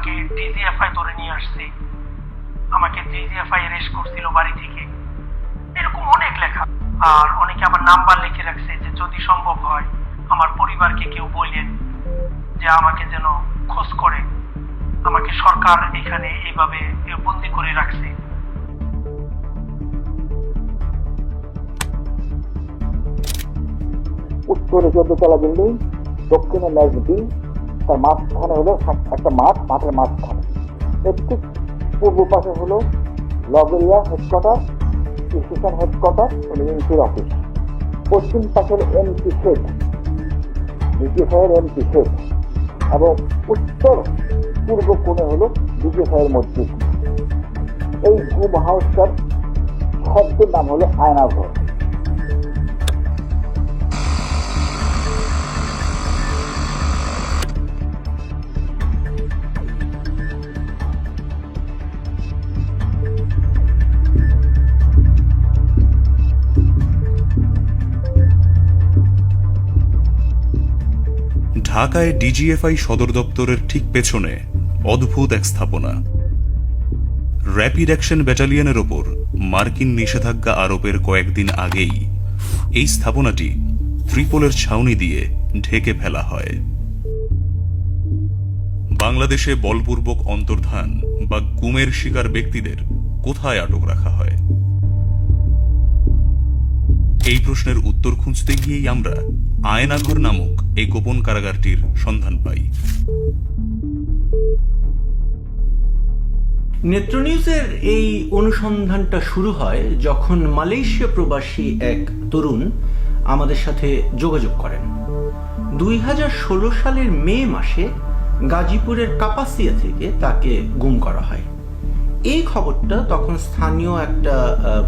আমাকে ডিজিএফআই ধরে নিয়ে আসছে, আমাকে ডিজিএফআই অ্যারেস্ট করছিল বাড়ি থেকে, এরকম অনেক লেখা। আর অনেকে আমার নাম্বার লিখে রাখছে যে যদি সম্ভব হয় আমার পরিবারকে কেউ বললেন যে আমাকে যেন খোঁজ করে। আমাকে সরকার এখানে এইভাবে বন্দি করে রাখছে। উত্তরে 14 তলা বিল্ডিং, দক্ষিণে ম্যাজবি, তার মাঝখানে হলো একটা মাঠ, মাঠের মাঝখানে। এর ঠিক পূর্ব পাশে হলো লগরিয়া হেডকোয়ার্টার, স্টেশন হেডকোয়ার্টার, এমপির অফিস। পশ্চিম পাশে হলো এমপি শেড, ডিজিএফআইয়ের এমপি শেড, এবং উত্তর পূর্ব কোণে হলো ডিজিএফআইয়ের মসজিদ। এই গুম হাউসটার শব্দের নাম হলো আয়নাঘর। ঢাকায় ডিজিএফআই সদর দপ্তরের ঠিক পেছনে অদ্ভুত এক স্থাপনা। র্যাপিড অ্যাকশন ব্যাটালিয়নের ওপর মার্কিন নিষেধাজ্ঞা আরোপের কয়েকদিন আগেই এই স্থাপনাটি ত্রিপোলের ছাউনি দিয়ে ঢেকে ফেলা হয়। বাংলাদেশে বলপূর্বক অন্তর্ধান বা গুমের শিকার ব্যক্তিদের কোথায় আটক রাখা হয়? এই প্রশ্নের উত্তর খুঁজতে গিয়েই আমরা আয়নাঘর নামক এই গোপন কারাগারটির সন্ধান পাই। নেত্র নিউজের এই অনুসন্ধানটা শুরু হয় যখন মালয়েশিয়া প্রবাসী এক তরুণ আমাদের সাথে যোগাযোগ করেন। 2016 সালের মে মাসে গাজীপুরের কাপাসিয়া থেকে তাকে গুম করা হয়। এই খবরটা তখন স্থানীয় একটা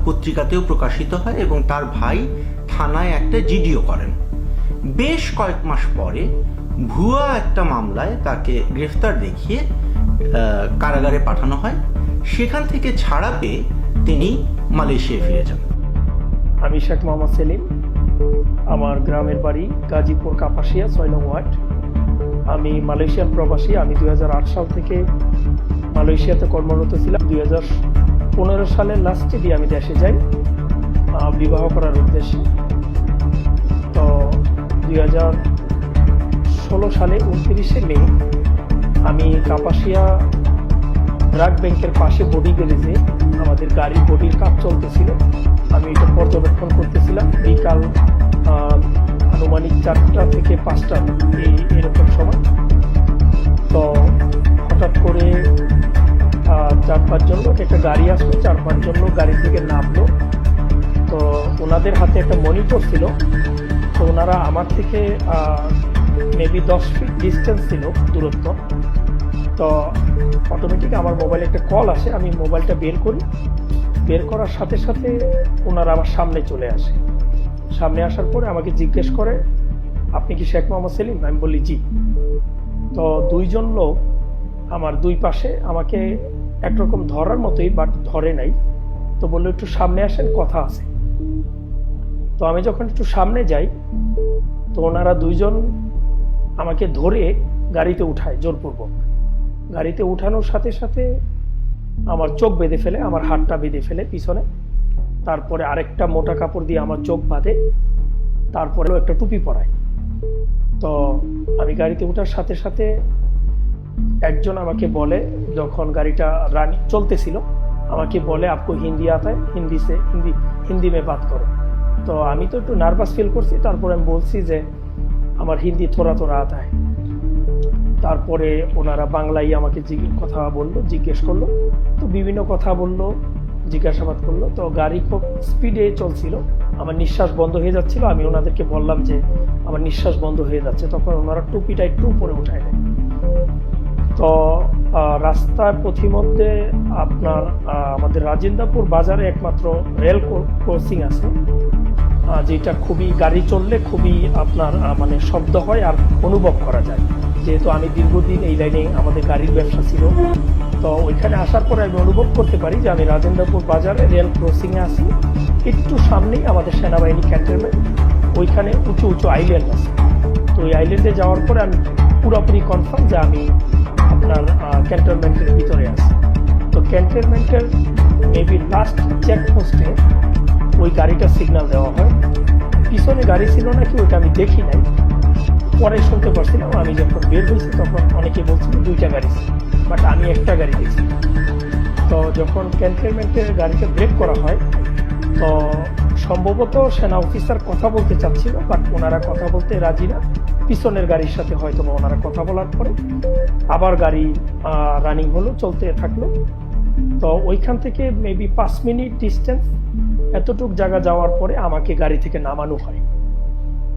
পত্রিকাতেও প্রকাশিত হয় এবং তার ভাই থানায় একটা জিডিও করেন। বেশ কয়েক মাস পরে ভুয়া একটা মামলায় তাকে গ্রেফতার দেখিয়ে কারাগারে পাঠানো হয়। সেখান থেকে ছাড়া পেয়ে তিনি মালয়েশিয়ায় ফিরে যান। আমি শেখ মোহাম্মদ সেলিম, আমার গ্রামের বাড়ি গাজীপুর কাপাসিয়া 6 নং ওয়ার্ড। আমি মালয়েশিয়ান প্রবাসী। আমি 2008 সাল থেকে মালয়েশিয়াতে কর্মরত ছিলাম। 2015 সালের লাস্টে দিয়ে আমি দেশে যাই বিবাহ করার উদ্দেশ্যে। তো 2016 সালে 29শে মে আমি কাপাসিয়া ব্রাক ব্যাংকের পাশে বডি গ্যারেজে আমাদের গাড়ির বডির কাজ চলতেছিল। আমি এটা পর্যবেক্ষণ করতেছিলাম বিকাল আনুমানিক 4টা থেকে 5টা এরকম সময়। তো হঠাৎ করে 4-5 জন লোক একটা গাড়ি আসলো, 4-5 জন লোক গাড়ি থেকে নামলো। তো ওনাদের হাতে একটা মনিটর ছিল। তো ওনারা আমার থেকে মেবি 10 ফিট ডিস্টেন্স ছিল দূরত্ব। তো অটোমেটিক আমার মোবাইলে একটা কল আসে। আমি মোবাইলটা বের করি, বের করার সাথে সাথে ওনারা আমার সামনে চলে আসে। সামনে আসার পরে আমাকে জিজ্ঞেস করে, আপনি কি শেখ মোহাম্মদ সেলিম? আমি বলি জি। তো 2 জন লোক আমার দুই পাশে আমাকে একরকম ধরার মতোই, বাট ধরে নাই। তো বললো একটু সামনে আসেন, কথা আছে। তো আমি যখন একটু সামনে যাই তো ওনারা 2 জন আমাকে ধরে গাড়িতে উঠায় জোরপূর্বক। গাড়িতে উঠানোর সাথে সাথে আমার চোখ বেঁধে ফেলে, আমার হাতটা বেঁধে ফেলে পিছনে। তারপরে আরেকটা মোটা কাপড় দিয়ে আমার চোখ বাঁধে, তারপরেও একটা টুপি পরায়। তো আমি গাড়িতে ওঠার সাথে সাথে একজন আমাকে বলে, যখন গাড়িটা রানি চলতেছিল আমাকে বলে, আপকো হিন্দি আতা হ্যায়? হিন্দি মে বাত করো। তো আমি তো একটু নার্ভাস ফিল করছি। তারপরে আমি বলছি যে আমার হিন্দি থোড়া থোড়া আতা হ্যায়। তারপরে ওনারা বাংলায় আমাকে কথা বললো, জিজ্ঞেস করলো। তো বিভিন্ন কথা বললো, জিজ্ঞাসাবাদ করলো। তো গাড়ি খুব স্পিডে চলছিল, আমার নিঃশ্বাস বন্ধ হয়ে যাচ্ছিল। আমি ওনাদেরকে বললাম যে আমার নিঃশ্বাস বন্ধ হয়ে যাচ্ছে। তখন ওনারা টুপিটা একটু উপরে উঠায় দেয়। তো রাস্তার পথিমধ্যে আপনার আমাদের রাজেন্দ্রপুর বাজারে একমাত্র রেল ক্রসিং আছে, যেটা খুবই গাড়ি চললে খুবই আপনার মানে শব্দ হয় আর অনুভব করা যায়। যেহেতু আমি দীর্ঘদিন এই লাইনে আমাদের গাড়ির ব্যবসা ছিল, তো ওইখানে আসার পরে আমি অনুভব করতে পারি যে আমি রাজেন্দ্রপুর বাজারে রেল ক্রসিংয়ে আছি। একটু সামনেই আমাদের সেনাবাহিনী ক্যান্টনমেন্ট, ওইখানে উঁচু উঁচু আইল্যান্ড আছে। তো ওই আইল্যান্ডে যাওয়ার পরে আমি পুরোপুরি কনফার্ম যে আমি আপনার ক্যান্টনমেন্টের ভিতরে আছে। তো ক্যান্টনমেন্টের মেবি লাস্ট চেকপোস্টে ওই গাড়িটা সিগন্যাল দেওয়া হয়। পিছনে গাড়ি ছিল নাকি ওইটা আমি দেখি নাই, পরে শুনতে পারছিলাম। আমি যখন বের হয়েছি তখন অনেকে বলছিল 2টা গাড়ি ছিল, বাট আমি একটা গাড়ি দেখছি। তো যখন ক্যান্টনমেন্টের গাড়িটা ব্রেক করা হয়, তো সম্ভবত সেনা অফিসার কথা বলতে চাচ্ছিল, বাট ওনারা কথা বলতে রাজি না। পিছনের গাড়ির সাথে হয়তো বা ওনারা কথা বলার পরে আবার গাড়ি রানিং হলো, চলতে থাকলো। তো ওইখান থেকে মেবি 5 মিনিট ডিস্টেন্স, এতটুক জায়গা যাওয়ার পরে আমাকে গাড়ি থেকে নামানো হয়।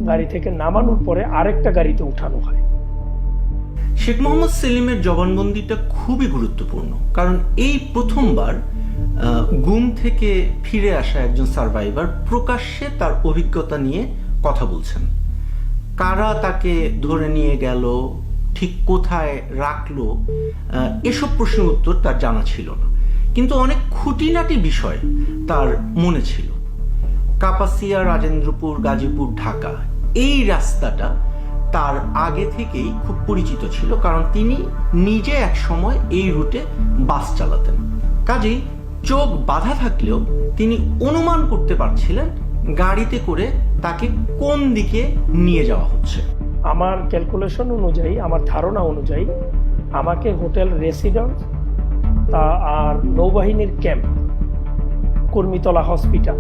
গাড়ি থেকে নামানোর পরে আরেকটা গাড়িতে উঠানো হয়। শেখ মোহাম্মদ সেলিমের জবানবন্দিটা খুবই গুরুত্বপূর্ণ, কারণ এই প্রথমবার গুম থেকে ফিরে আসা একজন সার্ভাইভার প্রকাশ্যে তার অভিজ্ঞতা নিয়ে কথা বলছেন। কারা তাকে ধরে নিয়ে গেল, ঠিক কোথায় রাখলো, এসব প্রশ্নের উত্তর তার জানা ছিল না, কিন্তু অনেক খুঁটিনাটি বিষয় তার মনে ছিল। কাপাসিয়া, রাজেন্দ্রপুর, গাজীপুর, ঢাকা, এই রাস্তাটা তার আগে থেকেই খুব পরিচিত ছিল, কারণ তিনি নিজে এক সময় এই রুটে বাস চালাতেন। কাজেই চোখ বাঁধা থাকলেও তিনি অনুমান করতে পারছিলেন গাড়িতে করে তাকে কোন দিকে নিয়ে যাওয়া হচ্ছে। আমার ক্যালকুলেশন অনুযায়ী, আমার ধারণা অনুযায়ী আমাকে হোটেল রেসিডেন্স আর নৌবাহিনীর ক্যাম্প, কর্মীতলা হসপিটাল,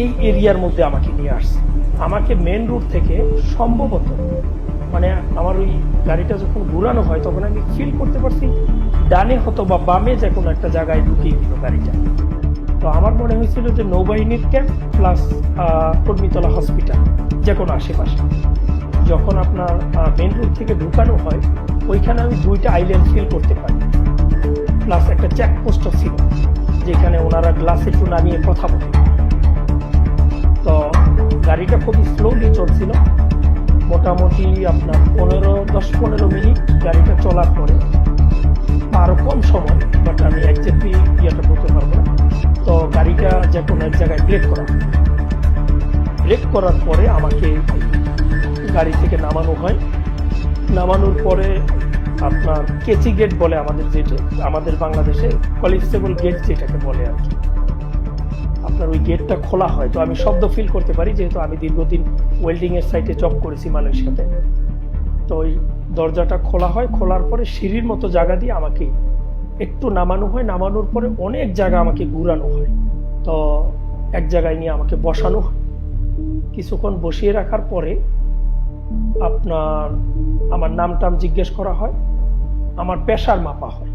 এই এরিয়ার মধ্যে আমাকে নিয়ে আসছে। আমাকে মেন রুট থেকে সম্ভবত, মানে আমার ওই গাড়িটা যখন ঘুরানো হয় তখন আমি ফিল করতে পারছি ডানে হতো বা বামে যে কোনো একটা জায়গায় ঢুকিয়ে দিল গাড়িটা। তো আমার মনে হয়েছিল যে নৌবাহিনীর ক্যাম্প প্লাস কর্মীতলা হসপিটাল, যে কোনো আশেপাশে। যখন আপনার মেন রুট থেকে ঢুকানো হয়, ওইখানে আমি 2টা আইল্যান্ড ফিল করতে পারি, প্লাস একটা চেকপোস্টও ছিল যেখানে ওনারা গ্লাসে একটু নামিয়ে কথা বলে। তো গাড়িটা খুবই স্লোলি চলছিল, মোটামুটি আপনার 10-15 মিনিট গাড়িটা চলার পরে, আরও কম সময়, বাট আমি একজ্যাক্টলি ইয়েটা বলতে পারবো না। তো গাড়িটা যে কোনো এক জায়গায় ব্রেক করার পরে আমাকে গাড়ি থেকে নামানো হয়। নামানোর পরে আপনার কেচি গেট বলে আমাদের বাংলাদেশে কলিপসেবল গেট যেটাকে বলে আর কি, আপনার ওই গেটটা খোলা হয়। তো আমি শব্দ ফিল করতে পারি, যেহেতু আমি দীর্ঘদিন ওয়েল্ডিংয়ের সাইটে জব করেছি মালয়েশিয়াতে। তো ওই দরজাটা খোলা হয়, খোলার পরে সিঁড়ির মতো জায়গা দিয়ে আমাকে একটু নামানো হয়। নামানোর পরে অনেক জায়গা আমাকে ঘুরানো হয়। তো এক জায়গায় নিয়ে আমাকে বসানো হয়। কিছুক্ষণ বসিয়ে রাখার পরে আপনার আমার নাম জিজ্ঞেস করা হয়, আমার প্রেশার মাপা হয়।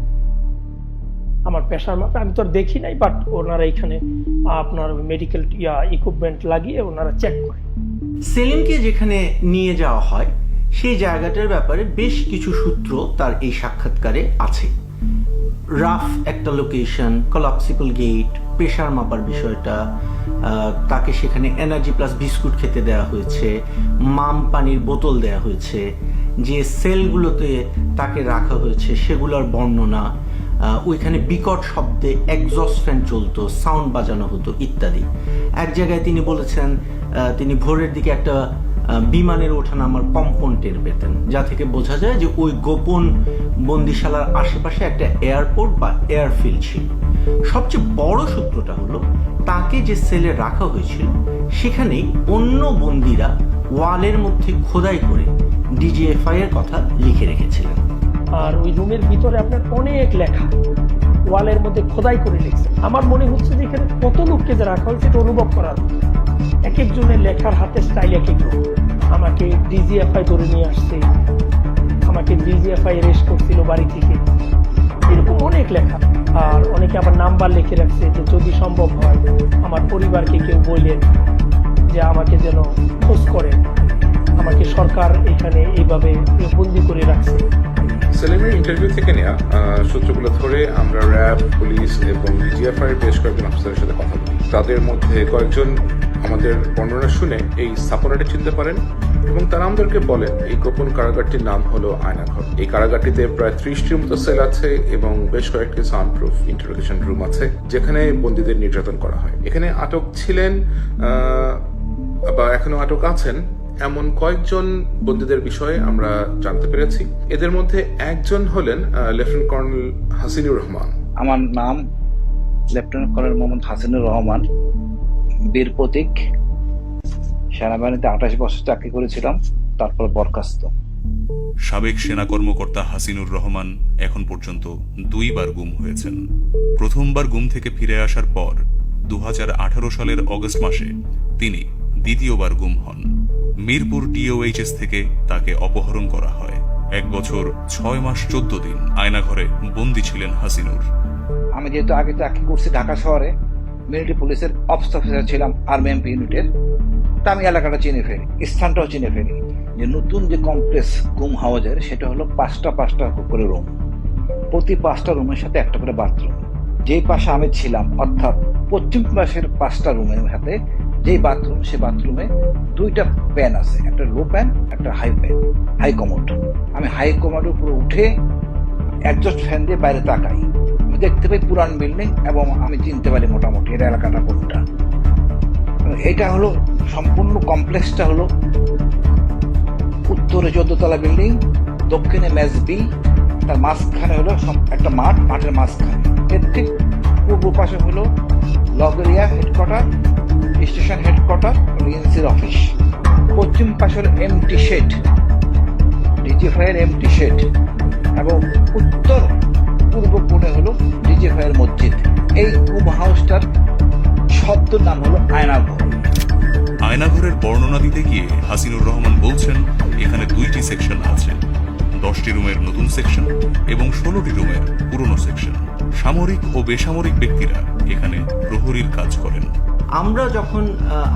আমার প্রেশার মাপে আমি তো আর দেখি নাই, বাট ওনারা এখানে আপনার মেডিকেল ইকুইপমেন্ট লাগিয়ে ওনারা চেক করে। সেলিমকে যেখানে নিয়ে যাওয়া হয় সেই জায়গাটার ব্যাপারে বেশ কিছু সূত্র তার এই সাক্ষাৎকারে আছে। রাফ একটা লোকেশন, কলাপসিবল গেট, প্রেশার মাপার বিষয়টা, তাকে সেখানে এনার্জি প্লাস বিস্কুট খেতে দেওয়া হয়েছে, মাম পানির বোতল দেওয়া হয়েছে, যে সেলগুলোতে তাকে রাখা হয়েছে সেগুলোর বর্ণনা, ওইখানে বিকট শব্দে এক্সস্ট ফ্যান চলতো, সাউন্ড বাজানো হতো ইত্যাদি। এক জায়গায় তিনি বলেছেন তিনি ভোরের দিকে একটা বিমানের ওঠানামার কম্পন টের পেতেন, যা থেকে বোঝা যায় যে ওই গোপন বন্দিশালার আশেপাশে একটা এয়ারপোর্ট বা এয়ারফিল্ড ছিল। সবচেয়ে বড় সূত্রটা হলো তাকে যে সেলে রাখা হয়েছিল সেখানেই অন্য বন্দিরা ওয়ালের মধ্যে খোদাই করে ডিজিএফআই এর কথা লিখে রেখেছিলেন। আর ওই রুমের ভিতরে আপনার অনেক লেখা ওয়ালের মধ্যে খোদাই করে লিখছে। আমার মনে হচ্ছে যে এখানে কত লোককে যে রাখা হয়েছে এটা অনুভব করার, এক একজনের লেখার হাতের স্টাইল এক একজন। আমাকে ডিজিএফআই ধরে নিয়ে আসছে, আমাকে ডিজিএফআই অ্যারেস্ট করছিল বাড়ি থেকে, এরকম অনেক লেখা। আর অনেকে আবার নাম্বার লিখে রাখছে যে যদি সম্ভব হয় আমার পরিবারকে কেউ বললেন যে আমাকে যেন খোঁজ করেন, আমাকে সরকার এখানে এইভাবে বন্দি করে রাখছে। সেলিমের ইন্টারভিউ থেকে নেওয়া সূত্রগুলো ধরে আমরা র্যাব, পুলিশ এবং ডিজিএফআই এর বেশ কয়েকজন অফিসারের সাথে কথা বলি। তাদের মধ্যে কয়েকজন আমাদের বর্ণনা শুনে এই স্থাপনাটি চিনতে পারেন এবং তারা আমাদেরকে বলেন এই গোপন কারাগারটির নাম হলো আয়নাঘর। এই কারাগারটিতে প্রায় 30টির মতো সেল আছে এবং বেশ কয়েকটি সাউন্ড প্রুফ ইন্টারোগেশন রুম আছে, যেখানে বন্দীদের নির্যাতন করা হয়। এখানে আটক ছিলেন বা এখনো আটক আছেন এমন কয়েকজন বন্দীদের বিষয়ে আমরা জানতে পেরেছি। এদের মধ্যে একজন হলেন লেফটেন্যান্ট কর্নেল হাসিনুর রহমান। আমার নাম লেফটেন্যান্ট কর্নেল মোহাম্মদ হাসিনুর রহমান, বীর প্রতীক। সেনাবাহিনীতে 28 বছর চাকরি করেছিলাম, তারপর বরখাস্ত। সাবেক সেনা কর্মকর্তা হাসিনুর রহমান এখন পর্যন্ত 2 বার গুম হয়েছেন। প্রথমবার গুম থেকে ফিরে আসার পর 2018 সালের অগস্ট মাসে তিনি দ্বিতীয়বার গুম হন। মিরপুর টিওএইচএস থেকে তাকে অপহরণ করা হয়। 1 বছর 6 মাস 14 দিন আয়নাঘরে বন্দী ছিলেন হাসিনুর। আমি যেহেতু আগে চাকরি করছি ঢাকা শহরে, মিলিটারি পুলিশের অফিস অফিসার ছিলাম আর্মি এমপি ইউনিটের, তা আমি এলাকাটা চিনে ফেলি, স্থানটাও চিনে ফেলি। যে নতুন যে কমপ্লেক্স গুম হাউজের, সেটা হলো 5টা করে রুম, প্রতি 5টা রুমের সাথে একটা করে বাথরুম। যেই পাশে আমি ছিলাম, অর্থাৎ পশ্চিম পাশের 5টা রুমের সাথে যেই বাথরুম, সে বাথরুমে 2টা প্যান আছে, একটা লো প্যান, একটা হাই কমোড। আমি হাই কমোডের উপরে উঠে একজস্ট ফ্যান দিয়ে বাইরে তাকাই, আমি দেখতে পাই পুরান বিল্ডিং, এবং আমি চিনতে পারি মোটামুটি এর এলাকাটা কোনটা। এটা হলো সম্পূর্ণ কমপ্লেক্সটা হলো উত্তরে 14 তলা বিল্ডিং, দক্ষিণে ম্যাচ বি, তার মাঝখানে হলো একটা মাঠ, মাঠের মাঝখানে। এর ঠিক পূর্ব পাশে হলো লগেরিয়া হেডকোয়ার্টার, স্টেশন হেডকোয়ার্টার, রিএনসির অফিস। পশ্চিম পাশে হলো এমটি শেড, ডিজিএফআই এর এমটি শেড, এবং উত্তর পূর্ব কোণে হলো ডিজিএফআই এর মসজিদ। এই গুম হাউসটার শব্দ নাম হলো আয়নাঘর। আয়নাঘরের বর্ণনা দিতে গিয়ে হাসিনুর রহমান বলছেন, এখানে 2টি সেকশন আছে, 10টি রুমের নতুন সেকশন এবং 16টি রুমের পুরনো সেকশন। সামরিক ও বেসামরিক ব্যক্তিরা এখানে প্রহরীর কাজ করেন। আমরা যখন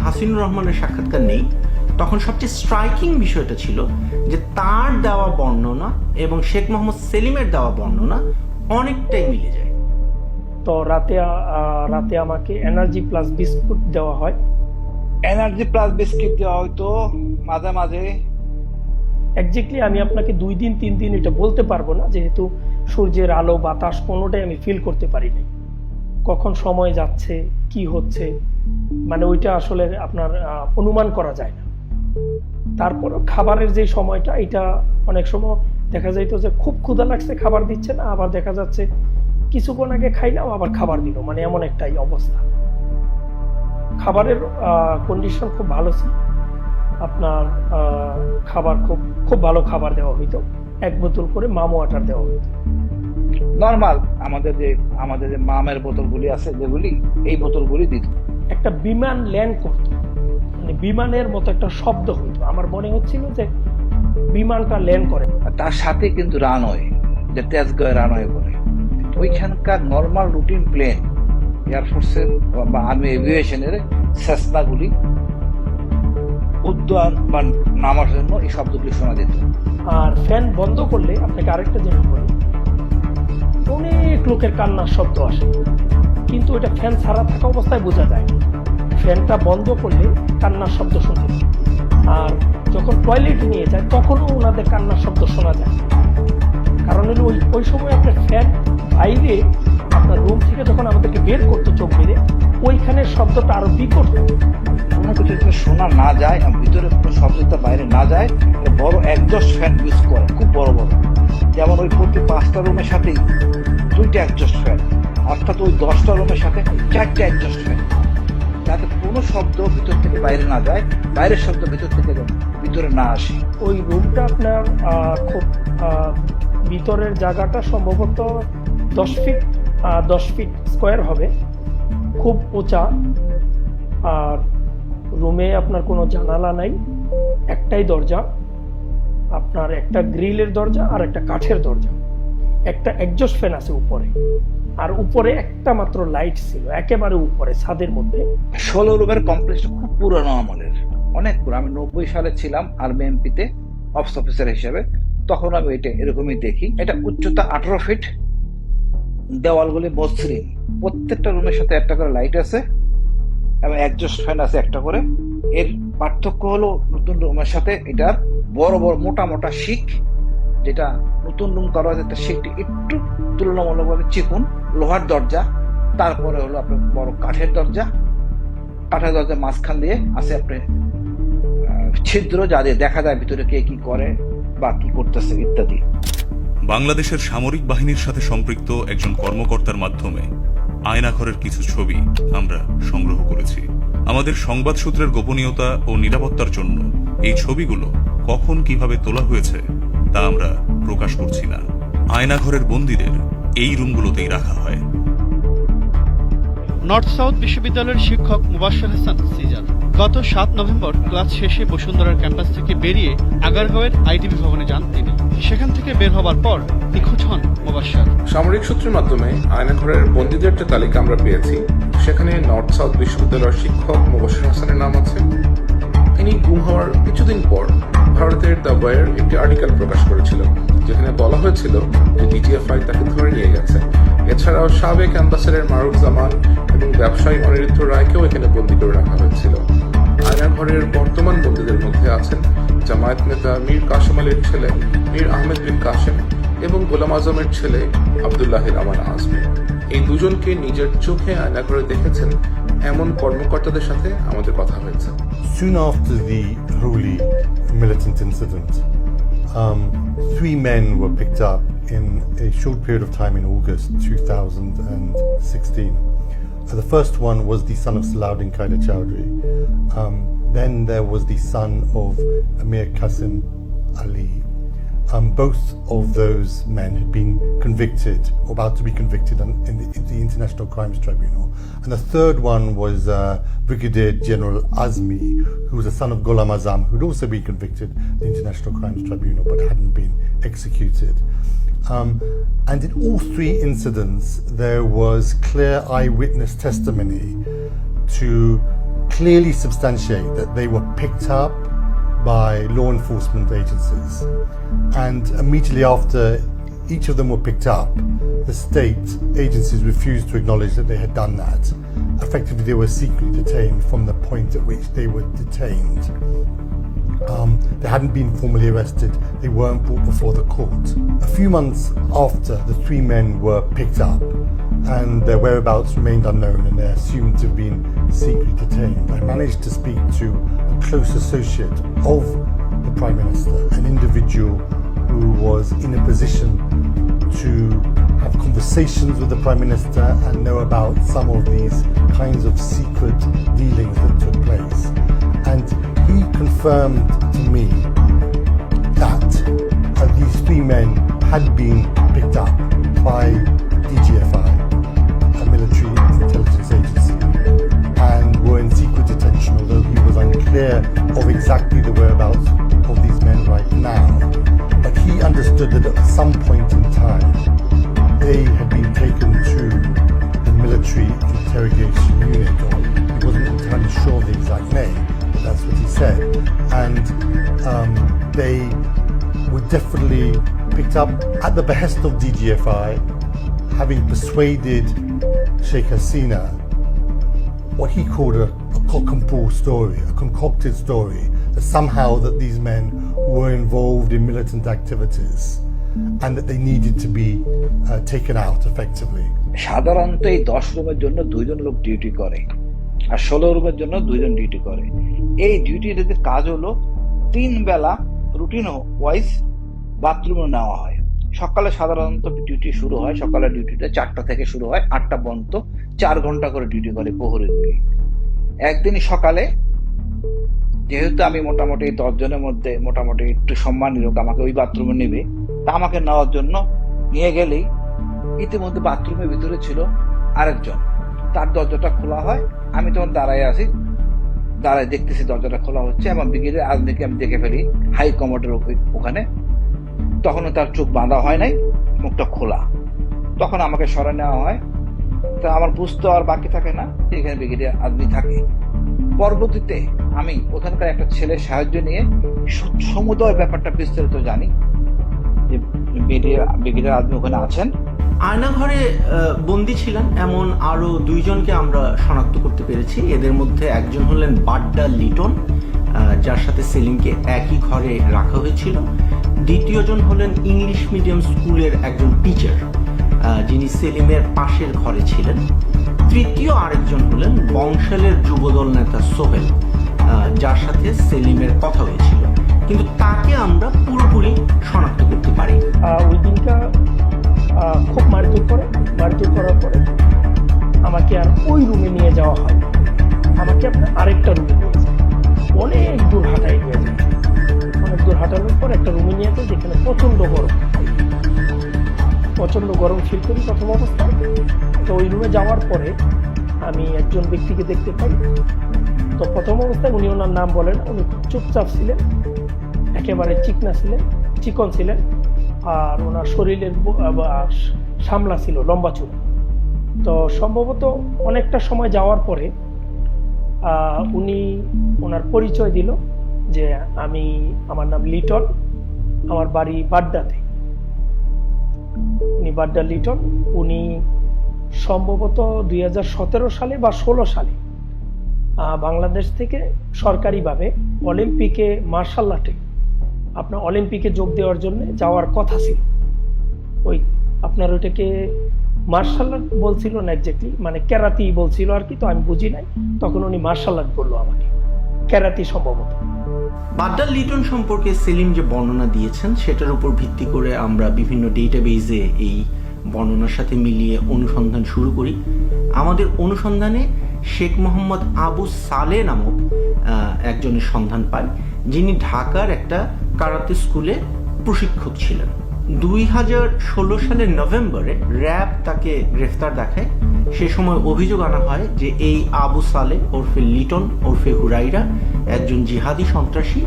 হাসিনুর রহমানের সাক্ষাৎকার নেই, তখন সবচেয়ে স্ট্রাইকিং বিষয়টা ছিল যে তার দেওয়া বর্ণনা এবং শেখ মোহাম্মদ সেলিমের দেওয়া বর্ণনা অনেকটাই মিলে যায়। তো রাতে আমাকে এনার্জি প্লাস বিস্কুট দেওয়া হয়। এনার্জি প্লাস বিস্কিট দেওয়া হয়তো মাঝে মাঝে। একজ্যাক্টলি আমি আপনাকে 2 দিন 3 দিন এটা বলতে পারবো না, যেহেতু সূর্যের আলো বাতাস কোনোটাই আমি ফিল করতে পারি নাই। কখন সময় যাচ্ছে, কি হচ্ছে, মানে ওইটা আসলে আপনার অনুমান করা যায় না। তারপর খাবারের যে সময়টা, এটা অনেক সময় দেখা যাইতো যে খুব ক্ষুধা লাগছে, খাবার দিচ্ছে না, আবার দেখা যাচ্ছে কিছুক্ষণ আগে খাইলাম আবার খাবার দিল, মানে এমন একটাই অবস্থা। খাবারের কন্ডিশন খুব ভালো ছিল, আপনার খাবার খুব ভালো খাবার দেওয়া হইতো। 1 বোতল করে মাম ওয়াটার দেওয়া হইতো। নর্মাল আমাদের যে মামের বোতলগুলি আছে, যেগুলি এই বোতলগুলি দিত। একটা বিমান ল্যান্ড করতো, মানে বিমানের মতো একটা শব্দ হইতো। আমার মনে হচ্ছিল যে বিমানটা ল্যান্ড করে। আর তার সাথে কিন্তু রানওয়ে, যে তেজগাঁও রানওয়ে বলে, ওইখানকার নর্মাল রুটিন প্লেন, এয়ারফোর্সের বা আর্মি এভিয়েশনের সেসনাগুলি উদ্যান বা নামার জন্য এই শব্দগুলি শোনা যেত। আর ফ্যান বন্ধ করলে, আপনাকে আরেকটা জিনিস বলি, অনেক লোকের কান্নার শব্দ আসে, কিন্তু এটা ফ্যান ছাড়া থাকা অবস্থায় বোঝা যায়। ফ্যানটা বন্ধ করলে কান্নার শব্দ শুনতে পাই। আর যখন টয়লেটে নিয়ে যায়, তখনও ওনাদের কান্নার শব্দ শোনা যায়। কারণ হলো ওই সময় আপনার ফ্যান বাইরে আপনার রুম থেকে যখন আমাদেরকে বের করতো চোখ বেড়ে, ওইখানের শব্দটা আরো বিকট। কোনো কিছু যদি শোনা না যায়, ভিতরে কোনো শব্দ বাইরে না যায়, বড় একজস্ট ফ্যান ইউজ করে, খুব বড় বড়। যেমন ওই প্রতি 5টা রুমের সাথেই 2টা একজস্ট ফ্যান, অর্থাৎ ওই 10টা রুমের সাথে 4টা একজস্ট ফ্যান, যাতে কোনো শব্দ ভিতর থেকে বাইরে না যায়, বাইরের শব্দ ভিতর থেকে ভিতরে না আসে। ওই রুমটা আপনার খুব ভিতরের জায়গাটা সম্ভবত 10 ফিট স্কোয়ার হবে, খুব উঁচা। আর রুমে আপনার কোনো জানালা নাই, একটাই দরজা, আপনার একটা গ্রিলের দরজা আর একটা কাঠের দরজা। একটা এক্সজস্ট ফ্যান আছে উপরে, আর উপরে একটা মাত্র লাইট ছিল একেবারে উপরে ছাদের মধ্যে। 16 রুমের কমপ্লেক্সটা খুব পুরনো আমলের, অনেক পুরো। আমি 90 সালে ছিলাম আর্মি এমপিতে অফিস অফিসার হিসেবে, তখন আমি এটা এরকমই দেখি। এটা উচ্চতা 18 ফিট, দেওয়ালগুলি মসৃণ, প্রত্যেকটা রুমের সাথে একটা করে লাইট আছে এবং একজস্ট ফ্যান আছে একটা করে। এর পার্থক্য হলো নতুন রুমের সাথে এটার বড় বড় মোটা মোটা শিক, যেটা নতুন রুম করা হয়েছে তার শিকটি একটু তুলনামূলকভাবে চিকুন, লোহার দরজা, তারপরে হলো আপনার বড় কাঠের দরজা। কাঠের দরজা মাঝখান দিয়ে আছে আপনার ছিদ্র যাদের দেখা যায় ভিতরে কে কি করে বা কি করতেছে ইত্যাদি। বাংলাদেশের সামরিক বাহিনীর সাথে সম্পৃক্ত একজন কর্মকর্তার মাধ্যমে আয়নাঘরের কিছু ছবি আমরা সংগ্রহ করেছি। আমাদের সংবাদ সূত্রের গোপনীয়তা ও নিরাপত্তার জন্য এই ছবিগুলো কখন কিভাবে তোলা হয়েছে তা আমরা প্রকাশ করছি না। আয়নাঘরের বন্দীদের এই রুমগুলোতেই রাখা হয়। নর্থ সাউথ বিশ্ববিদ্যালয়ের শিক্ষক মুবাশশির হাসান সিজার গত 7 নভেম্বর ক্লাস শেষে বসুন্ধরার ক্যাম্পাস থেকে বেরিয়ে আগারগাঁওয়ের আইটিবি ভবনে যান তিনি। সেখান থেকে বের হবার পর নিখোঁজ হন মুবাশশির। সামরিক সূত্রের মাধ্যমে আয়নাঘরের বন্দীদের যে তালিকা আমরা পেয়েছি, সেখানে নর্থ সাউথ বিশ্ববিদ্যালয়ের শিক্ষক মুবাশশির হাসানের নাম আছে। তিনি গুম হওয়ার কিছুদিন পর ভারতের দ্য ওয়ার একটি আর্টিকেল প্রকাশ করেছিল, যেখানে বলা হয়েছিল যে ডিজিএফআই তাকে ধরে নিয়ে গেছে। এছাড়াও সাবেক অ্যাম্বাসেডর মারুফ জামান এবং ব্যবসায়ী অনিরুদ্ধ রায়কেও এখানে বন্দী করে রাখা হয়েছিল। আয়নাঘরের বর্তমান বন্দীদের মধ্যে আছেন জামায়াত নেতা মীর কাসেম আলীর ছেলে মীর আহমেদ বিন কাসেম এবং গোলাম আজমের ছেলে আব্দুল্লাহ রহমান আজমি। এই দুজনকে নিজের চোখে আয়নাঘরে দেখেছেন এমন কর্মকর্তাদের সাথে আমাদের কথা হয়েছে। Soon after the Holy militant incident, 3 men were picked up in a short period of time in August 2016. The first one was the son of Salahuddin Kaider Chowdhury. Then there was the son of Amir Qasim Ali. Both of those men had been convicted, or about to be convicted in the International Crimes Tribunal. And the third one was Brigadier General Azmi, who was a son of Ghulam Azam, who'd also been convicted in the International Crimes Tribunal but hadn't been executed. And in all 3 incidents, there was clear eyewitness testimony to clearly substantiate that they were picked up by law enforcement agencies. And immediately after each of them were picked up, the state agencies refused to acknowledge that they had done that. Effectively, they were secretly detained from the point at which they were detained. They hadn't been formally arrested, they weren't brought before the court. A few months after the 3 men were picked up and their whereabouts remained unknown and they're assumed to have been secretly detained, I managed to speak to a close associate of the Prime Minister, an individual who was in a position to have conversations with the Prime Minister and know about some of these kinds of secret dealings that took place. And he confirmed to me that these 3 men had been picked up by DGFI, a military intelligence agency, and were in secret detention, although he was unclear of exactly the whereabouts of these men right now. But he understood that at some point in time, they had been taken to the military interrogation unit, or he wasn't entirely sure of the exact name, but that's what he said. And they were definitely picked up at the behest of DGFI, having persuaded Sheikh Hasina what he called a cock and bull story, a concocted story, that somehow that these men were involved in militant activities and that they needed to be taken out effectively. সাধারণত এই 10 রুমের জন্য 2 জন লোক duty করে আর 16 রুমের জন্য 2 জন duty করে। এই ডিউটির কাজ হলো 3 বেলা রুটিন ওয়াইজ বাথরুমে নেওয়া হয়। সকালে সাধারণত ডিউটি শুরু হয়, সকালে ডিউটিটা 4টা থেকে শুরু হয়, 8টা পর্যন্ত 4 ঘন্টা করে ডিউটি করে প্রহরী গুলি। একদিন সকালে যেহেতু আমি মোটামুটি 10 জনের মধ্যে মোটামুটি একটু সম্মানী লোক, আমাকে ওই বাথরুমে নেবে, তা আমাকে নেওয়ার জন্য নিয়ে গেলেই ইতিমধ্যে বাথরুমের ভিতরে ছিল আরেকজন। তার দরজাটা খোলা হয়, আমি তখন দাঁড়ায় আছি, দাঁড়ায় দেখতেছি দরজাটা খোলা হচ্ছে এবং ব্রিগেডিয়ার আজমিকে আমি দেখে ফেলি হাই কমান্ডের ওখানে। তখনও তার চোখ বাঁধা হয় নাই, মুখটা খোলা। তখন আমাকে সরে নেওয়া হয়, তা আমার বুঝতে আর বাকি থাকে না এখানে ব্রিগেডিয়ার আজমি থাকে। পরবর্তীতে আমি ওখানকার একটা ছেলের সাহায্য নিয়ে সমুদয় ব্যাপারটা বিস্তারিত জানি যে ব্রিগেডিয়ার আজমি ওখানে আছেন। আয়নাঘরে বন্দী ছিলেন এমন আরো 2 জনকে আমরা শনাক্ত করতে পেরেছি। এদের মধ্যে একজন হলেন বাড্ডা লিটন, যার সাথে সেলিমকে একই ঘরে রাখা হয়েছিল। দ্বিতীয় জন হলেন ইংলিশ মিডিয়াম স্কুলের একজন টিচার, যিনি সেলিমের পাশের ঘরে ছিলেন। তৃতীয় আরেকজন হলেন বংশালের যুবদল নেতা সোহেল, যার সাথে সেলিমের কথা হয়েছিল, কিন্তু তাকে আমরা পুরোপুরি শনাক্ত করতে পারি। ওই দিনটা খুব মারধর করার পরে আমাকে আর ওই রুমে নিয়ে যাওয়া হয়, আমাকে আপনার আরেকটা রুমে নিয়ে যায়, অনেক দূর হাঁটাই হয়ে যায়। অনেক দূর হাঁটানোর পর একটা রুমে নিয়ে যায় যেখানে প্রচণ্ড গরম ফিল করি প্রথম অবস্থায়। তো ওই রুমে যাওয়ার পরে আমি একজন ব্যক্তিকে দেখতে পাই। তো প্রথম অবস্থায় উনি ওনার নাম বলেন, উনি চুপচাপ ছিলেন, একেবারে চিকন ছিলেন, আর ওনার শরীরের সামলা ছিল, লম্বা চুল। তো সম্ভবত অনেকটা সময় যাওয়ার পরে উনি ওনার পরিচয় দিল যে আমার নাম লিটন, আমার বাড়ি বাড্ডাতে। উনি বাড্ডা লিটন। উনি সম্ভবত 2017 সালে বা 16 সালে বাংলাদেশ থেকে সরকারিভাবে অলিম্পিকে মার্শাল আর্টে আপনার অলিম্পিকে যোগ দেওয়ার জন্য যাওয়ার কথা ছিল। ওই আপনার ওইটাকে মার্শাল আর্ট বলছিল না এক্স্যাক্টলি, মানে ক্যারাতি বলছিল আর কি, তো আমি বুঝি নাই। তখন উনি মার্শাল আর্ট বললো আমাকে, ক্যারাতি সম্ভবত। বাড্ডা লিটন সম্পর্কে সেলিম যে বর্ণনা দিয়েছেন সেটার উপর ভিত্তি করে আমরা বিভিন্ন ডেটাবেজে এই বর্ণনার সাথে মিলিয়ে অনুসন্ধান শুরু করি। আমাদের অনুসন্ধানে শেখ মোহাম্মদ আবু সালে নামক একজনের সন্ধান পাই, যিনি ঢাকার একটা কারাতে স্কুলে প্রশিক্ষক ছিলেন। 2016 সালের নভেম্বরে র্যাব তাকে গ্রেফতার দেখায়। সে সময় অভিযোগ আনা হয় যে এই আবু সালে ওরফে লিটন ওরফে হুরাইরা একজন জিহাদি সন্ত্রাসী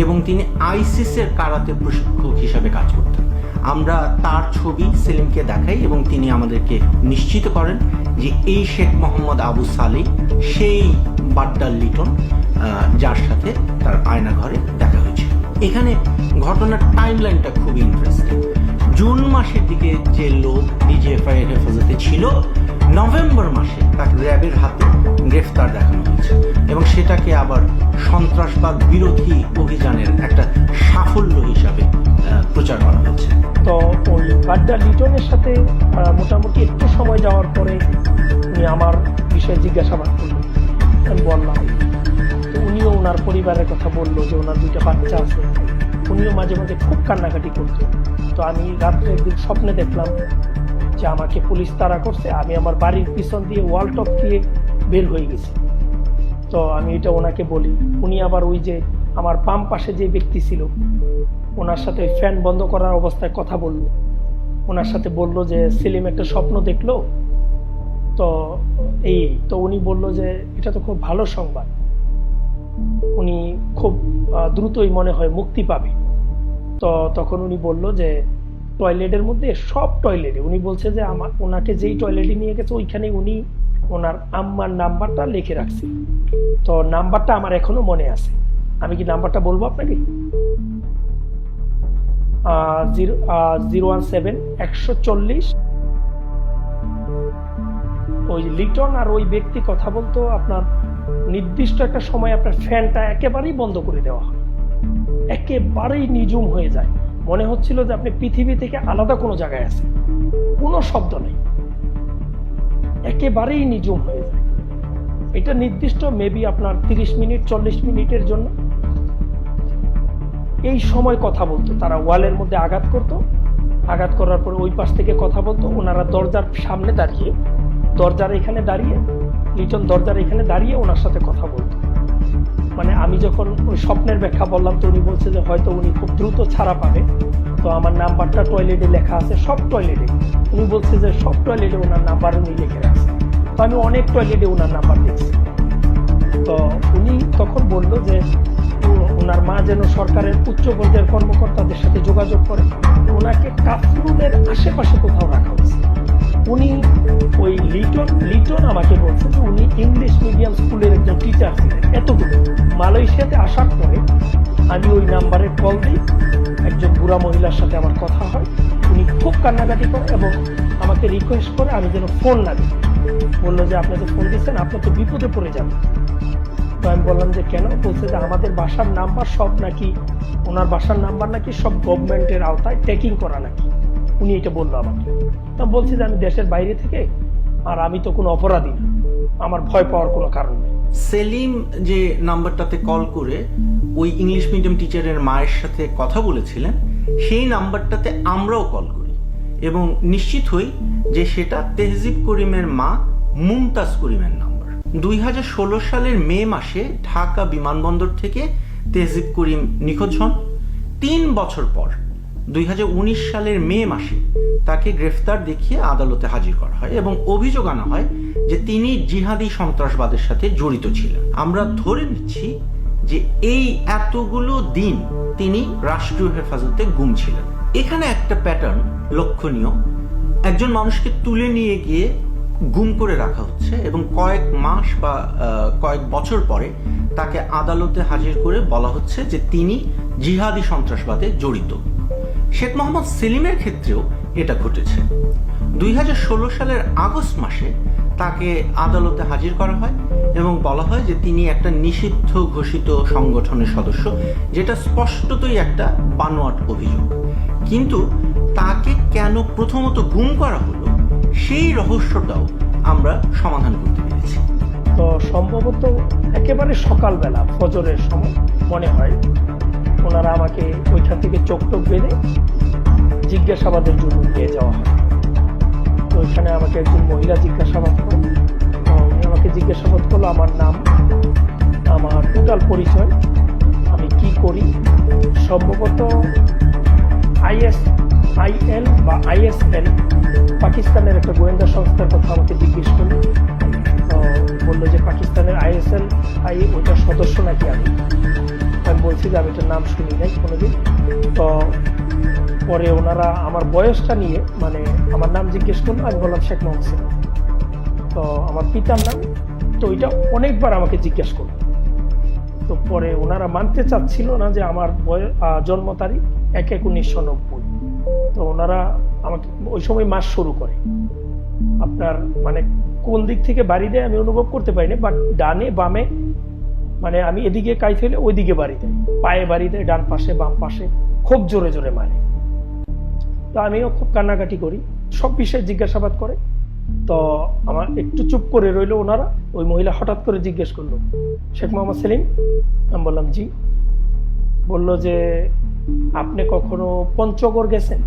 এবং তিনি আইসিসের কারাতে প্রশিক্ষক হিসাবে কাজ করতেন। আমরা তার ছবি সেলিমকে দেখাই এবং তিনি আমাদেরকে নিশ্চিত করেন যে এই শেখ মোহাম্মদ আবু সালে সেই বাড্ডা লিটন যার সাথে তার আয়না ঘরে দেখা হয়েছে। এখানে ঘটনার টাইমলাইনটা খুবই ইন্টারেস্টিং। জুন মাসের দিকে যে লোক ডিজিএফআই এর হেফাজতে ছিল, নভেম্বর মাসে তাকে র্যাবের হাতে গ্রেফতার দেখানো হয়েছে এবং সেটাকে আবার সন্ত্রাসবাদ বিরোধী অভিযানের একটা সাফল্য হিসাবে প্রচার করা হয়েছে। তো ওই বাড্ডা লিটনের সাথে মোটামুটি একটু সময় যাওয়ার পরে উনি আমার বিষয়ে জিজ্ঞাসাবাদ করলেন। আমি বললাম, তো উনিও ওনার পরিবারের কথা বললো যে ওনার 2টা বাচ্চা আছে। উনিও মাঝে মাঝে খুব কান্নাকাটি করতো। তো আমি রাত্রে একদিন স্বপ্নে দেখলাম যে আমাকে পুলিশ তাড়া করছে, আমি আমার বাড়ির পিছন দিয়ে ওয়াল টপ দিয়ে বের হয়ে গেছি। তো আমি এটা ওনাকে বলি। উনি আবার ওই যে আমার বাম পাশে যে ব্যক্তি ছিল ওনার সাথে ফ্যান বন্ধ করার অবস্থায় কথা বললো। ওনার সাথে বলল যে সেলিম একটা স্বপ্ন দেখলো, তো উনি বলল যে এটা তো খুব ভালো সংবাদ, উনি খুব দ্রুতই মনে হয় মুক্তি পাবে। তো তখন উনি বলল যে টয়লেটের মধ্যে সব টয়লেটে, উনি বলছে যে ওনাকে যেই টয়লেটে নিয়ে গেছে ওইখানে উনি ওনার আম্মার নাম্বারটা লিখে রাখছে। তো নাম্বারটা আমার এখনো মনে আছে। আমি কি নাম্বারটা বলবো আপনাকে? 017-140। ওই লিটন আর ওই ব্যক্তি কথা বলতো, আপনার নির্দিষ্ট একটা সময় আপনার ফ্যানটা একেবারেই বন্ধ করে দেওয়া হয়, একেবারেই নিঝুম হয়ে যায়, মনে হচ্ছিল যে আপনি পৃথিবী থেকে আলাদা কোনো জায়গায় আছেন, কোনো শব্দ নেই, একেবারেই নিঝুম হয়ে যায়। এটা নির্দিষ্ট মেবি আপনার 30 মিনিট 40 মিনিটের জন্য এই সময় কথা বলতো। তারা ওয়ালের মধ্যে আঘাত করতো, আঘাত করার পরে ওই পাশ থেকে কথা বলতো। ওনারা দরজার সামনে দাঁড়িয়ে, লিটন দরজার এখানে দাঁড়িয়ে ওনার সাথে কথা বলতো। মানে আমি যখন ওই স্বপ্নের ব্যাখ্যা বললাম তো উনি বলছে যে হয়তো উনি খুব দ্রুত ছাড়া পাবে। তো আমার নাম্বারটা টয়লেটে লেখা আছে, সব টয়লেটে। উনি বলছে যে সব টয়লেটে ওনার নাম্বার উনি লিখে রাখছে। তো আমি অনেক টয়লেটে ওনার নাম্বার দেখছি। তো উনি তখন বলল যে ওনার মা যেন সরকারের উচ্চ পর্যায়ের কর্মকর্তাদের সাথে যোগাযোগ করে, ওনাকে কাফরুলের আশেপাশে কোথাও রাখা হয়েছে। উনি ওই লিটন আমাকে বলছে যে উনি ইংলিশ মিডিয়াম স্কুলের একজন টিচার ছিলেন। এতটুকু মালয়েশিয়াতে আসার পরে আমি ওই নাম্বারে কল দিই, একজন বুড়া মহিলার সাথে আমার কথা হয়। উনি খুব কান্নাকাটি করে এবং আমাকে রিকোয়েস্ট করে আমি যেন ফোন না দিই। বললো যে আপনি তো ফোন দিচ্ছেন, আপনি তো বিপদে পড়ে যাবেন। তো আমি বললাম যে কেন? বলছে যে আমাদের বাসার নাম্বার সব নাকি, ওনার বাসার নাম্বার নাকি সব গভর্নমেন্টের আওতায় ট্যাকিং করা নাকি। উনি এটা বললো আমাকে। তা বলছি যে আমি দেশের বাইরে থেকে, আর আমি তো কোনো অপরাধী না, আমার ভয় পাওয়ার কোনো কারণ নেই। সেলিম যে নাম্বারটাতে কল করে ওই ইংলিশ মিডিয়াম টিচারের মায়ের সাথে কথা বলেছিলেন, সেই নাম্বারটাতে আমরাও কল করি এবং নিশ্চিত হই যে সেটা তেহজিব করিমের মা মুমতাজ করিমের নাম্বার। 2016 সালের মে মাসে ঢাকা বিমানবন্দর থেকে তেহজিব করিম নিখোঁজ হন। 3 বছর পর 2019 সালের মে মাসে তাকে গ্রেফতার দেখিয়ে আদালতে হাজির করা হয় এবং অভিযোগ আনা হয় যে তিনি জিহাদি সন্ত্রাসবাদের সাথে জড়িত ছিলেন। আমরা ধরে নিচ্ছি যে এই এতগুলো দিন তিনি রাষ্ট্রীয় হেফাজতে গুম ছিলেন। এখানে একটা প্যাটার্ন লক্ষণীয়, একজন মানুষকে তুলে নিয়ে গিয়ে গুম করে রাখা হচ্ছে এবং কয়েক মাস বা কয়েক বছর পরে তাকে আদালতে হাজির করে বলা হচ্ছে যে তিনি জিহাদি সন্ত্রাসবাদে জড়িত। শেখ মোহাম্মদ সেলিমের ক্ষেত্রেও এটা ঘটেছে। 2016 সালের আগস্ট মাসে তাকে আদালতে হাজির করা হয় এবং বলা হয় যে তিনি একটা নিষিদ্ধ ঘোষিত সংগঠনের সদস্য, যেটা স্পষ্টতই একটা বানোয়াট অভিযোগ। কিন্তু তাকে কেন প্রথমত গুম করা হলো সেই রহস্যটাও আমরা সমাধান করতে পেরেছি। তো সম্ভবত একেবারে সকালবেলা ফজরের সময় মনে হয় ওনারা আমাকে ওইখান থেকে চোখ বেঁধে জিজ্ঞাসাবাদের জন্য নিয়ে যাওয়া হয়। তো ওইখানে আমাকে একজন মহিলা জিজ্ঞাসাবাদ করে, উনি আমাকে জিজ্ঞাসাবাদ করলো আমার নাম, আমার টোটাল পরিচয়, আমি কি করি। সম্ভবত ISIL বা ISL পাকিস্তানের একটা গোয়েন্দা সংস্থার কথা আমাকে জিজ্ঞেস করলো। তো বললো যে পাকিস্তানের ISL ওইটার সদস্য নাকি আমি বলছি যে আমি এটার নাম শুনি নাই কোনোদিন। তো পরে ওনারা আমার বয়সটা নিয়ে মানে আমার নাম জিজ্ঞেস করলো, আমি বললাম শেখ মোহাম্মদ সেলিম। তো আমার পিতার নাম, তো ওইটা অনেকবার আমাকে জিজ্ঞেস করলো। তো পরে ওনারা মানতে চাচ্ছিল না যে আমার জন্ম তারিখ 1/1/1990। তো ওনারা আমাকে ওই সময় মাস শুরু করে, আপনার মানে কোন দিক থেকে বাড়ি দেয় আমি অনুভব করতে পারিনি, বাট ডানে বামে মানে আমি এদিকে কাইতে হলে ওইদিকে বাড়ি দেয়, পায়ে বাড়ি দেয়, ডান পাশে বাম পাশে, খুব জোরে জোরে মারে। তো আমিও খুব কান্নাকাটি করি, সব বিষয়ে জিজ্ঞাসাবাদ করে। তো আমার একটু চুপ করে রইলো ওনারা। ওই মহিলা হঠাৎ করে জিজ্ঞেস করলো, শেখ মোহাম্মদ সেলিম? আমি বললাম জি। বলল যে আপনি কখনো পঞ্চগড় গেছেন?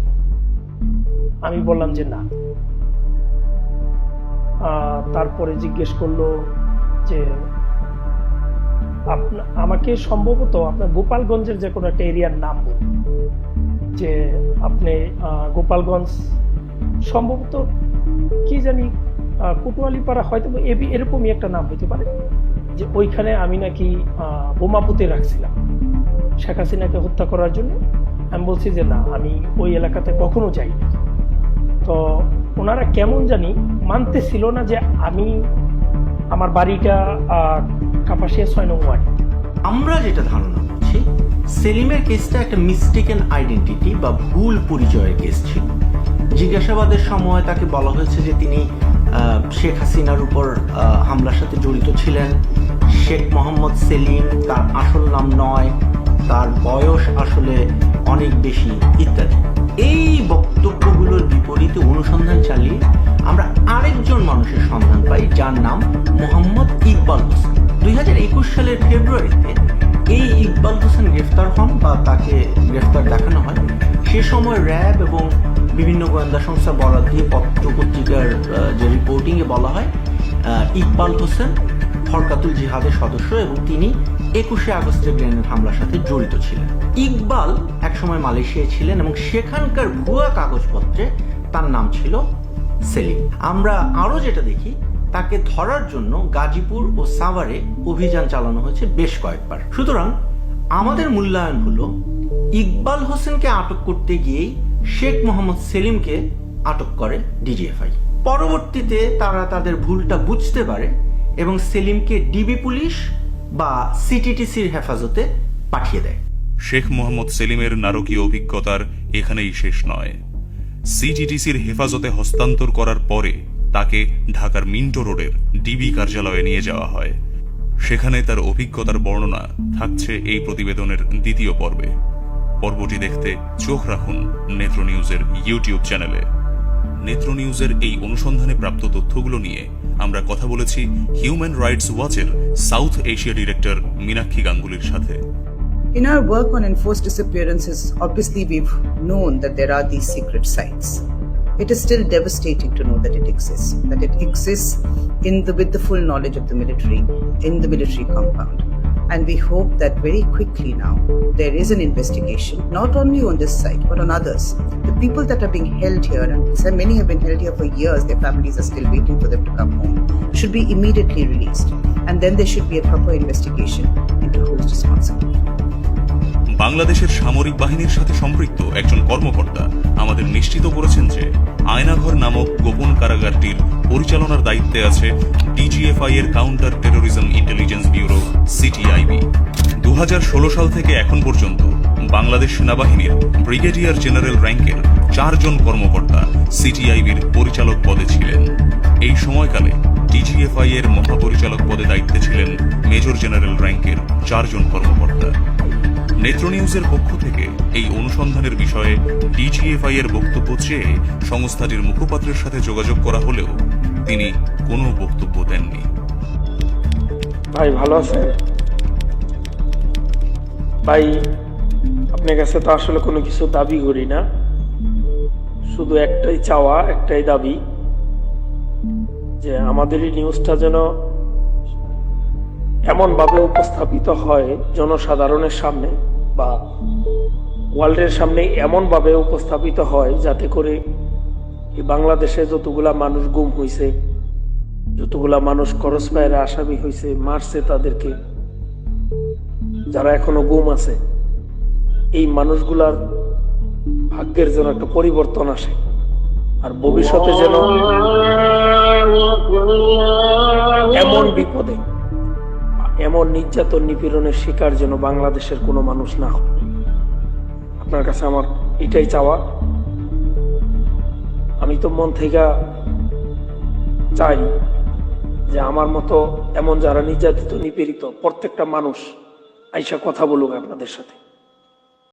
আমি বললাম যে না। তারপরে জিজ্ঞেস করলো যে আমাকে সম্ভবত আপনার গোপালগঞ্জের যে কোনো একটা এরিয়ার নাম বলুন, যে আপনি গোপালগঞ্জ সম্ভবত কি জানি কোতোয়ালিপাড়া হয়তো এরকমই একটা নাম হইতে পারে, যে ওইখানে আমি নাকি বোমা পুঁতে রাখছিলাম শেখ হাসিনাকে হত্যা করার জন্য। আমি বলছি যে না, আমি ওই এলাকাতে কখনো যাইনি। তো ওনারা কেমন জানি মানতেছিল না যে আমি আমার বাড়িটা কাপাসিয়া 6 নং ওয়ার্ড। আমরা যেটা ধারণা করছি সেলিমের কেসটা একটা মিস্টেকেন আইডেন্টিটি বা ভুল পরিচয়ের কেস ছিল। জিজ্ঞাসাবাদের সময় তাকে বলা হয়েছে যে তিনি শেখ হাসিনার উপর হামলার সাথে জড়িত ছিলেন। শেখ মোহাম্মদ সেলিম তার আসল নাম নয়, তার বয়স আসলে অনেক বেশি ইত্যাদি। এই বক্তব্যগুলোর বিপরীতে অনুসন্ধান চালিয়ে আমরা আরেকজন মানুষের সন্ধান পাই, যার নাম মোহাম্মদ ইকবাল হোসেন। 2021 সালের ফেব্রুয়ারিতে এই ইকবাল হোসেন গ্রেফতার হন বা তাকে গ্রেফতার দেখানো হয়। সে সময় র্যাব এবং বিভিন্ন গোয়েন্দা সংস্থা বরাদ দিয়ে পত্র পত্রিকার যে রিপোর্টিংয়ে বলা হয় ইকবাল হোসেন ফরকাতুল জিহাদের সদস্য এবং তিনি 21শে আগস্টের গ্রেনেড হামলার সাথে জড়িত ছিলেন। ইকবাল একসময় মালয়েশিয়ায় ছিলেন এবং সেখানকার ভুয়া কাগজপত্রে তার নাম ছিল সেলিম। আমরা আরো যেটা দেখি, তাকে ধরার জন্য গাজীপুর ও সাভারে অভিযান চালানো হয়েছে বেশ কয়েকবার। সুতরাং আমাদের মূল্যায়ন হলো ইকবাল হোসেনকে আটক করতে গিয়েই শেখ মোহাম্মদ সেলিমকে আটক করে ডিজিএফআই। পরবর্তীতে তারা তাদের ভুলটা বুঝতে পারে এবং সেলিমকে ডিবি পুলিশ বা সিটিটিসির হেফাজতে পাঠিয়ে দেয়। শেখ মোহাম্মদ সেলিমের নারকীয় অভিজ্ঞতার এখানেই শেষ নয়। সিটিটিসির হেফাজতে হস্তান্তর করার পরে তাকে ঢাকার মিন্টো রোডের ডিবি কার্যালয়ে নিয়ে যাওয়া হয়। সেখানে তার অভিজ্ঞতার বর্ণনা থাকছে এই প্রতিবেদনের দ্বিতীয় পর্বে। পর্বটি দেখতে চোখ রাখুন নেত্র নিউজের ইউটিউব চ্যানেলে। নেত্র নিউজের এই অনুসন্ধানে প্রাপ্ত তথ্যগুলো নিয়ে আমরা কথা বলেছি হিউম্যান রাইটস ওয়াচের সাউথ এশিয়া ডিরেক্টর মীনাক্ষী গাঙ্গুলির সাথে। In our work on enforced disappearances, obviously we've known that there are these secret sites. It is still devastating to know that it exists with the full knowledge of the military, in the military compound. And we hope that very quickly now there is an investigation, not only on this site but on others. The people that are being held here, and many have been held here for years, their families are still waiting for them to come home, should be immediately released. And then there should be a proper investigation into who is responsible. বাংলাদেশের সামরিক বাহিনীর সাথে সম্পৃক্ত একজন কর্মকর্তা আমাদের নিশ্চিত করেছেন যে আয়নাঘর নামক গোপন কারাগারটির পরিচালনার দায়িত্বে আছে ডিজিএফআই এর counter terrorism intelligence bureau CTIB. 2016 সাল থেকে এখন পর্যন্ত বাংলাদেশ সেনাবাহিনীর ব্রিগেডিয়ার জেনারেল র্যাঙ্কের 4 জন কর্মকর্তা সিটিআইবির পরিচালক পদে ছিলেন। এই সময়কালে ডিজিএফআই এর মহাপরিচালক পদে দায়িত্বে ছিলেন মেজর জেনারেল র্যাঙ্কের 4 জন কর্মকর্তা। নেত্র নিউজের পক্ষ থেকে এই অনুসন্ধানের বিষয়ে ডিজিএফআই এর বক্তব্য চেয়ে সংস্থাটির মুখপাত্রের সাথে যোগাযোগ করা হলেও তিনি কোনো বক্তব্য দেননি। ভাই ভালো আছেন? ভাই আপনার কাছে তো আসলে কোনো কিছু দাবি করি না, শুধু একটাই চাওয়া, একটাই দাবি যে আমাদের এই নিউজটা যেন এমন ভাবে উপস্থাপিত হয় জনসাধারণের সামনে বা ওয়ার্ল্ডের সামনে, এমন ভাবে উপস্থাপিত হয় যাতে করে বাংলাদেশে যতগুলা মানুষ গুম হয়েছে, যতগুলা মানুষ ক্রস ফায়ারে আসামি হয়েছে, মারছে তাদেরকে, যারা এখনো গুম আছে, এই মানুষগুলার ভাগ্যের যেন একটা পরিবর্তন আসে, আর ভবিষ্যতে যেন এমন বিপদে, এমন নির্যাতন নিপীড়নের শিকার যেন বাংলাদেশের কোনো মানুষ না হয়। আপনার কাছে আমার এটাই চাওয়া। আমি তো মন থেকে চাই যে আমার মতো এমন যারা নির্যাতিত নিপীড়িত প্রত্যেকটা মানুষ আইসা কথা বলুক আপনাদের সাথে।